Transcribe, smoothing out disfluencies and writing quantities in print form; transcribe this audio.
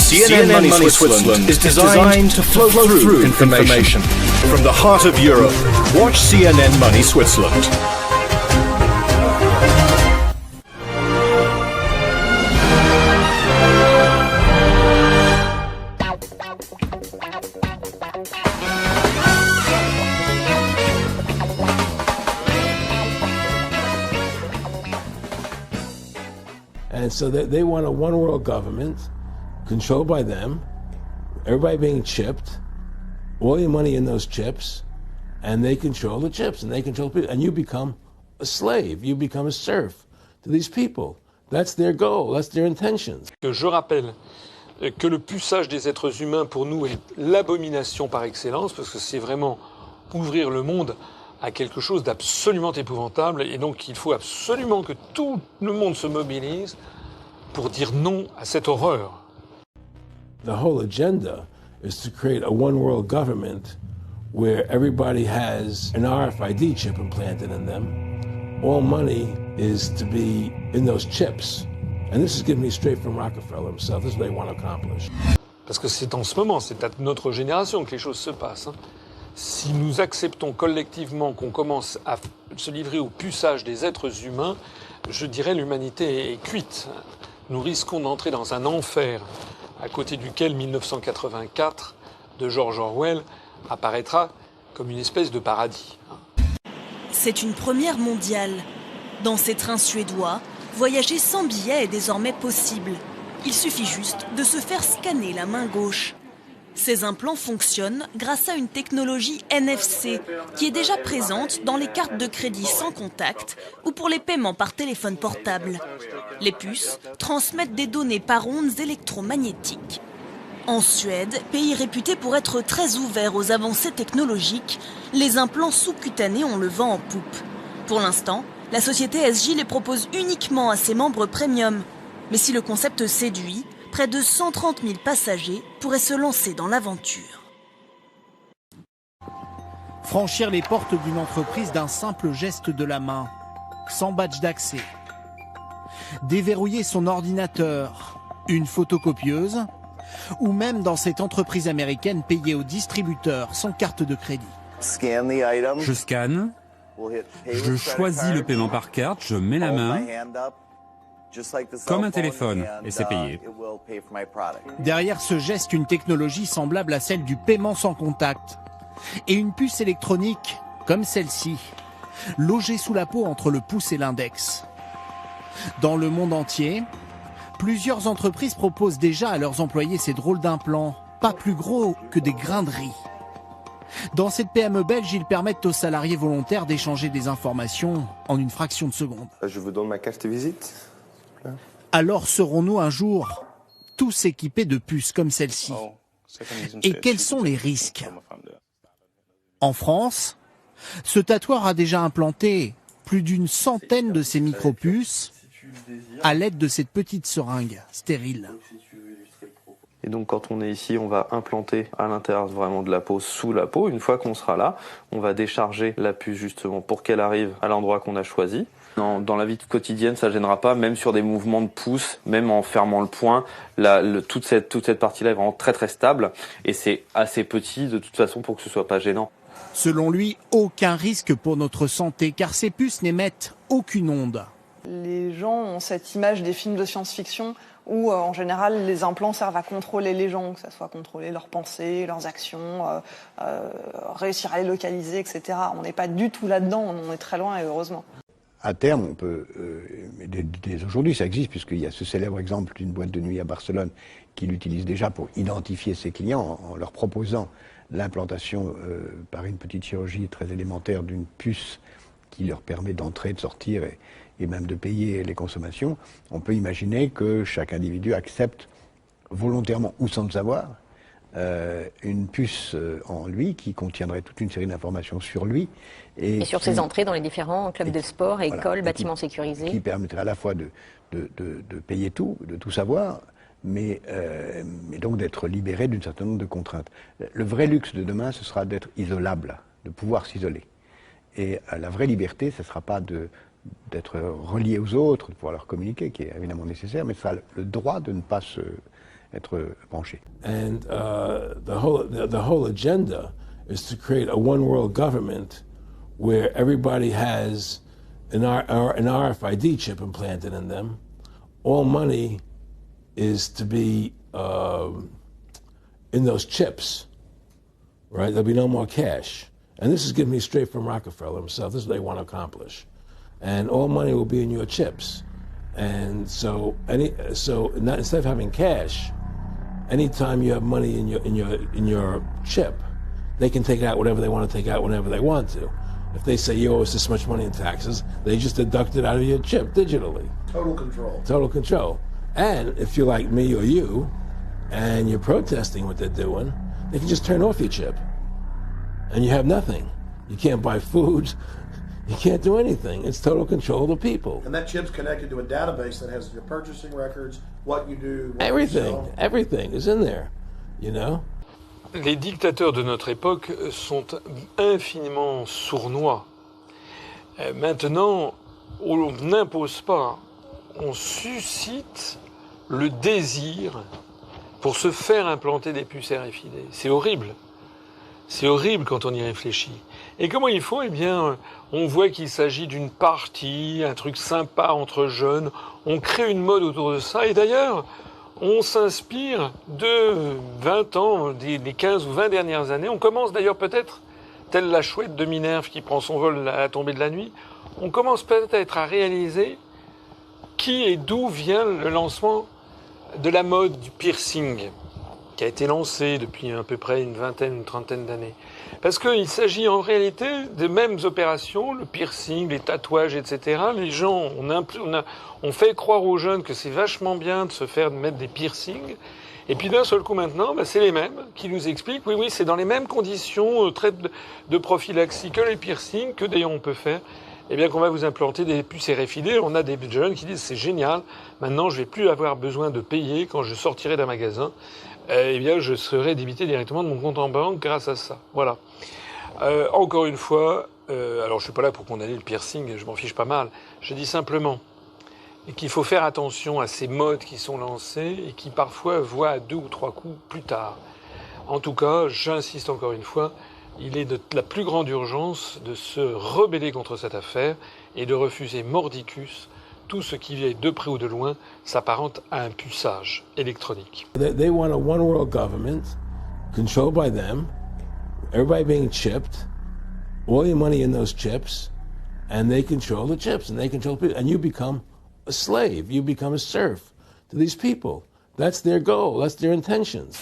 CNN Money Switzerland is designed to flow through information. From the heart of Europe, watch CNN Money Switzerland. And so they want a one world government controlled by them, everybody being chipped, all your money in those chips, and they control the chips, and they control people, and you become a slave, you become a serf to these people. That's their goal, that's their intentions. Je rappelle que le puçage des êtres humains pour nous est l'abomination par excellence, parce que c'est vraiment ouvrir le monde à quelque chose d'absolument épouvantable, et donc il faut absolument que tout le monde se mobilise pour dire non à cette horreur. The whole agenda is to create a one world government where everybody has an RFID chip implanted in them. All money is to be in those chips. And this is given me straight from Rockefeller himself. This is what they want to accomplish. Parce que c'est en ce moment, c'est à notre génération que les choses se passent. Si nous acceptons collectivement qu'on commence à se livrer au puçage des êtres humains, je dirais l'humanité est cuite. Nous risquons d'entrer dans un enfer à côté duquel 1984 de George Orwell apparaîtra comme une espèce de paradis. C'est une première mondiale. Dans ces trains suédois, voyager sans billet est désormais possible. Il suffit juste de se faire scanner la main gauche. Ces implants fonctionnent grâce à une technologie NFC qui est déjà présente dans les cartes de crédit sans contact ou pour les paiements par téléphone portable. Les puces transmettent des données par ondes électromagnétiques. En Suède, pays réputé pour être très ouvert aux avancées technologiques, les implants sous-cutanés ont le vent en poupe. Pour l'instant, la société SJ les propose uniquement à ses membres premium. Mais si le concept séduit, près de 130 000 passagers pourraient se lancer dans l'aventure. Franchir les portes d'une entreprise d'un simple geste de la main, sans badge d'accès. Déverrouiller son ordinateur, une photocopieuse, ou même dans cette entreprise américaine payer au distributeur sans carte de crédit. Je scanne, je choisis le paiement par carte, je mets la main, comme un téléphone, et c'est payé. Derrière ce geste, une technologie semblable à celle du paiement sans contact. Et une puce électronique, comme celle-ci, logée sous la peau entre le pouce et l'index. Dans le monde entier, plusieurs entreprises proposent déjà à leurs employés ces drôles d'implants, pas plus gros que des grains de riz. Dans cette PME belge, ils permettent aux salariés volontaires d'échanger des informations en une fraction de seconde. Je vous donne ma carte de visite. Alors serons-nous un jour tous équipés de puces comme celle-ci? Et quels sont les risques? En France, ce tatoueur a déjà implanté plus d'une centaine de ces micro-puces à l'aide de cette petite seringue stérile. Et donc quand on est ici, on va implanter à l'intérieur vraiment de la peau, sous la peau. Une fois qu'on sera là, on va décharger la puce justement pour qu'elle arrive à l'endroit qu'on a choisi. Dans la vie quotidienne, ça ne gênera pas, même sur des mouvements de pouce, même en fermant le poing, toute cette partie-là est vraiment très très stable et c'est assez petit de toute façon pour que ce soit pas gênant. Selon lui, aucun risque pour notre santé car ces puces n'émettent aucune onde. Les gens ont cette image des films de science-fiction où en général les implants servent à contrôler les gens, que ce soit contrôler leurs pensées, leurs actions, réussir à les localiser, etc. On n'est pas du tout là-dedans, on est très loin et heureusement. À terme, on peut, dès aujourd'hui ça existe, puisqu'il y a ce célèbre exemple d'une boîte de nuit à Barcelone qui l'utilise déjà pour identifier ses clients en leur proposant l'implantation par une petite chirurgie très élémentaire d'une puce qui leur permet d'entrer, de sortir et même de payer les consommations. On peut imaginer que chaque individu accepte volontairement ou sans le savoir une puce en lui qui contiendrait toute une série d'informations sur lui. Et sur ses entrées dans les différents clubs de sport, écoles, bâtiments sécurisés. Qui permettrait à la fois de payer tout, de tout savoir, mais donc d'être libéré d'un certain nombre de contraintes. Le vrai luxe de demain, ce sera d'être isolable, de pouvoir s'isoler. Et la vraie liberté, ce ne sera pas d'être relié aux autres, de pouvoir leur communiquer, qui est évidemment nécessaire, mais ce sera le droit de ne pas être branchés. And the whole agenda is to create a one world government where everybody has an RFID chip implanted in them. All money is to be in those chips, right? There'll be no more cash. And this is giving me straight from Rockefeller himself. This is what they want to accomplish. And all money will be in your chips. And so instead of having cash, anytime you have money in your chip, they can take out whatever they want to take out whenever they want to. If they say you owe us this much money in taxes, they just deduct it out of your chip digitally. Total control. Total control. And if you're like me or you, and you're protesting what they're doing, they can just turn off your chip. And you have nothing. You can't buy food. You can't do anything. It's total control of the people. And that chip's connected to a database that has your purchasing records, what you do, what everything, you sell. Everything is in there, you know? Les dictateurs de notre époque sont infiniment sournois. Maintenant, on n'impose pas, on suscite le désir pour se faire implanter des puces RFID. C'est horrible. C'est horrible quand on y réfléchit. Et comment ils font ? Eh bien, on voit qu'il s'agit d'une partie, un truc sympa entre jeunes. On crée une mode autour de ça. Et d'ailleurs, on s'inspire de 20 ans, des 15 ou 20 dernières années. On commence d'ailleurs peut-être, telle la chouette de Minerve qui prend son vol à la tombée de la nuit, on commence peut-être à réaliser qui et d'où vient le lancement de la mode du piercing, qui a été lancé depuis à peu près une trentaine d'années. Parce qu'il s'agit en réalité des mêmes opérations, le piercing, les tatouages, etc. Les gens, on fait croire aux jeunes que c'est vachement bien de se faire mettre des piercings. Et puis d'un seul coup maintenant, c'est les mêmes qui nous expliquent, oui, c'est dans les mêmes conditions de prophylaxie que les piercings, que d'ailleurs on peut faire, eh bien qu'on va vous implanter des puces RFID. On a des jeunes qui disent c'est génial, maintenant je vais plus avoir besoin de payer quand je sortirai d'un magasin. Eh bien, je serai débité directement de mon compte en banque grâce à ça. Voilà. Encore une fois, alors je suis pas là pour condamner le piercing, je m'en fiche pas mal. Je dis simplement qu'il faut faire attention à ces modes qui sont lancés et qui parfois voient à 2 ou 3 coups plus tard. En tout cas, j'insiste encore une fois, il est de la plus grande urgence de se rebeller contre cette affaire et de refuser mordicus tout ce qui vient de près ou de loin s'apparente à un puçage électronique. They want a one world government controlled by them, everybody being chipped, all your money in those chips, and they control the chips and they control people, and you become a slave, you become a serf to these people. That's their goal, that's their intentions.